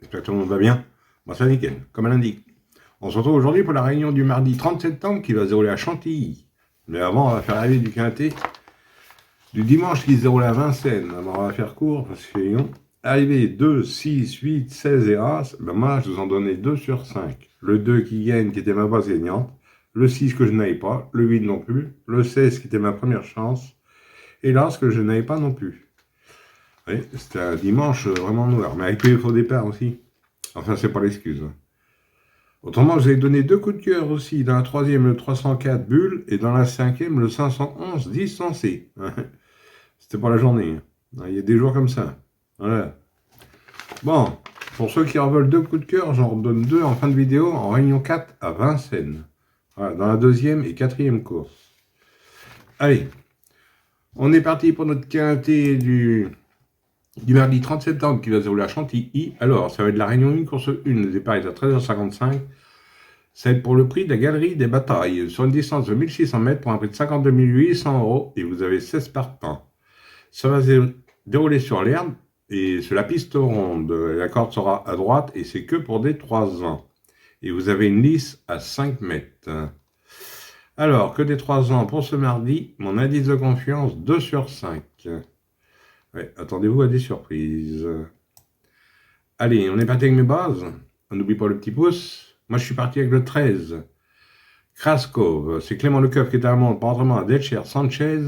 J'espère que tout le monde va bien. Moi, ça nickel, comme elle indique. On se retrouve aujourd'hui pour la réunion du mardi 30 septembre qui va se dérouler à Chantilly. Mais avant, on va faire l'arrivée du quintet du dimanche qui se déroule à Vincennes. Alors, on va faire court parce que sinon, arrivée 2, 6, 8, 16 et As, ben moi, je vous en donnais 2 sur 5. Le 2 qui gagne, qui était ma base gagnante. Le 6 que je n'avais pas. Le 8 non plus. Le 16 qui était ma première chance. Et l'As que je n'avais pas non plus. Oui, c'était un dimanche vraiment noir. Mais avec tous les faux départs aussi. Enfin, c'est pas l'excuse. Autrement, je vous ai donné 2 coups de cœur aussi. Dans la troisième, le 304 Bulle, et dans la cinquième, le 511 distancé. C'était pas la journée. Il y a des jours comme ça. Voilà. Bon, pour ceux qui en veulent 2 coups de cœur, j'en redonne 2 en fin de vidéo, en réunion 4 à Vincennes. Voilà, dans la deuxième et quatrième course. Allez, on est parti pour notre quintet du mardi 30 septembre qui va se dérouler à Chantilly. Alors, ça va être la réunion 1, course 1. Le départ est à 13h55. C'est pour le prix de la Galerie des Batailles, sur une distance de 1600 mètres pour un prix de 52 800 € et vous avez 16 partants. Ça va se dérouler sur l'herbe et sur la piste ronde. La corde sera à droite et c'est que pour des 3 ans. Et vous avez une lice à 5 mètres. Alors, que des 3 ans pour ce mardi, mon indice de confiance 2 sur 5. Ouais, attendez-vous à des surprises. Allez, on est parti avec mes bases. On n'oublie pas le petit pouce. Moi, je suis parti avec le 13. Kraskov, c'est Clément Lecoeuf qui est à la montre, par autrement à Delcher Sanchez.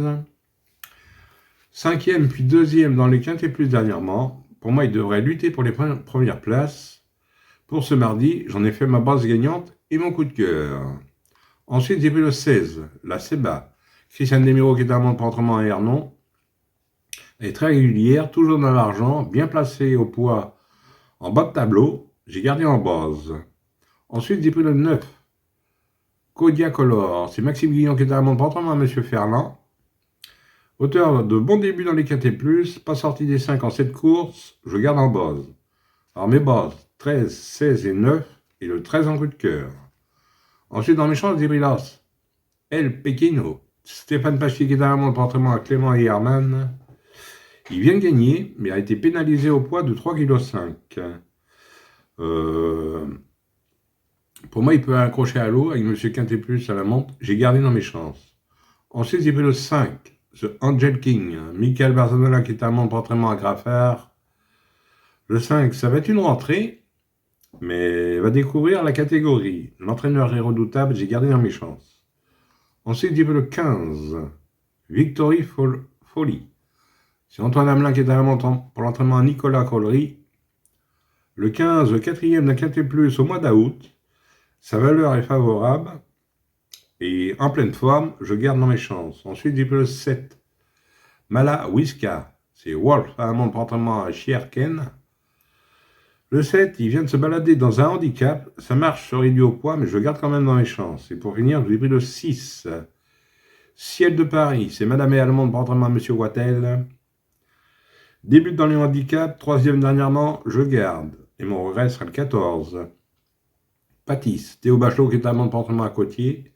5e puis 2e dans les quintés plus dernièrement. Pour moi, il devrait lutter pour les premières places. Pour ce mardi, j'en ai fait ma base gagnante et mon coup de cœur. Ensuite, j'ai pris le 16, la Seba. Christiane Demiro qui est à la montre, par autrement à Hernon. Elle est très régulière, toujours dans l'argent, bien placée au poids en bas de tableau. J'ai gardé en base. Ensuite, j'ai pris le 9. Kodiacolor, c'est Maxime Guillon qui est à la montre, pas autrement à M. Ferland. Auteur de bons débuts dans les quintés plus, pas sorti des 5 en 7 courses, je garde en base. Alors mes bases, 13, 16 et 9, et le 13 en coup de cœur. Ensuite, dans mes chances, j'ai pris l'As. El Pequeno, Stéphane Pachier qui est à la montre, pas autrement à Clément et Herman. Il vient de gagner, mais a été pénalisé au poids de 3,5 kg. Pour moi, il peut accrocher à l'eau avec M. Quintet Plus à la montre. J'ai gardé dans mes chances. Ensuite, j'ai pris le 5, The Angel King. Michael Barzanola qui est à la montre entraînement à Graffard. Le 5, ça va être une rentrée, mais va découvrir la catégorie. L'entraîneur est redoutable, j'ai gardé dans mes chances. Ensuite, j'ai pris le 15, Victory Folly. C'est Antoine Hamelin qui est à la montre pour l'entraînement à Nicolas Collery. Le 15, le 4e d'un Quintet Plus au mois d'août. Sa valeur est favorable et en pleine forme, je garde dans mes chances. Ensuite, j'ai pris le 7. Mala Wiska, c'est Wolf à la montre entraînement à Chierken. Le 7, il vient de se balader dans un handicap. Ça marche sur réduit au poids, mais je le garde quand même dans mes chances. Et pour finir, je lui ai pris le 6. Ciel de Paris, c'est Madame et Allemande pour entraînement à M. Wattel. Débute dans les handicaps, 3e dernièrement, je garde. Et mon regret sera le 14. Patisse, Théo Bachelot qui est à mon portement à Côtier.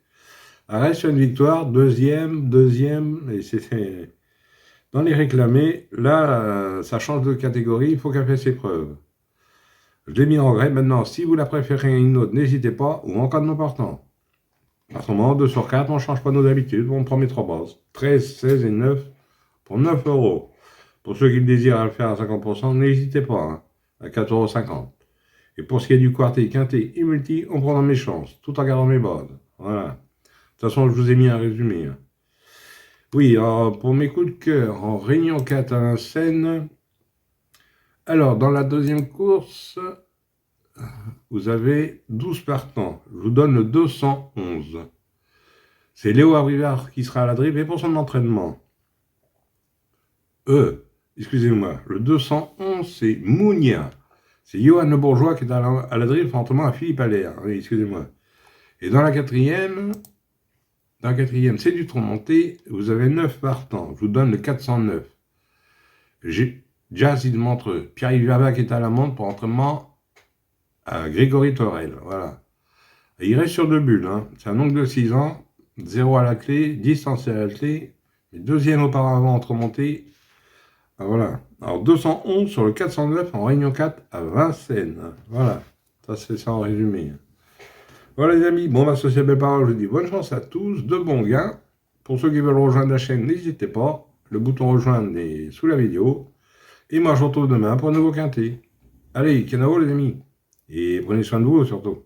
Reste sur une victoire, deuxième, et c'est dans les réclamés. Là, ça change de catégorie, il faut qu'elle fasse ses preuves. Je l'ai mis en regret. Maintenant, si vous la préférez à une autre, n'hésitez pas, ou en cas de non partant. À ce moment, 2 sur 4, on ne change pas nos habitudes, on prend mes 3 bases. 13, 16 et 9 pour 9 €. Pour ceux qui le désirent à le faire à 50%, n'hésitez pas, hein, à 4,50 €. Et pour ce qui est du quartet, quintet et multi, on prend dans mes chances, tout en gardant mes bases. Voilà. De toute façon, je vous ai mis un résumé. Hein. Oui, alors, pour mes coups de cœur, en réunion 4 à Vincennes, alors, dans la deuxième course, vous avez 12 partants. Je vous donne le 211. C'est Léo Abrivard qui sera à la drive et pour son entraînement. Excusez-moi, le 211, c'est Mounia. C'est Johan Le Bourgeois qui est à la drive, entraînement à Philippe Allaire. Oui, excusez-moi. Et dans la quatrième, c'est du tronc monté. Vous avez 9 partants. Je vous donne le 409. Jazz, il montre Pierre-Yves Verba qui est à la montre pour entraînement à Grégory Torel. Voilà. Et il reste sur 2 bulles. Hein. C'est un oncle de 6 ans. 0 à la clé, distance à la clé. Et deuxième auparavant entre montée. Ah, voilà. Alors 211 sur le 409 en Réunion 4 à Vincennes. Voilà, ça c'est ça en résumé. Voilà les amis, bon, ma société Belle Parole, je vous dis bonne chance à tous, de bons gains. Pour ceux qui veulent rejoindre la chaîne, n'hésitez pas. Le bouton rejoindre est sous la vidéo. Et moi, je vous retrouve demain pour un nouveau quintet. Allez, Kenao les amis. Et prenez soin de vous surtout.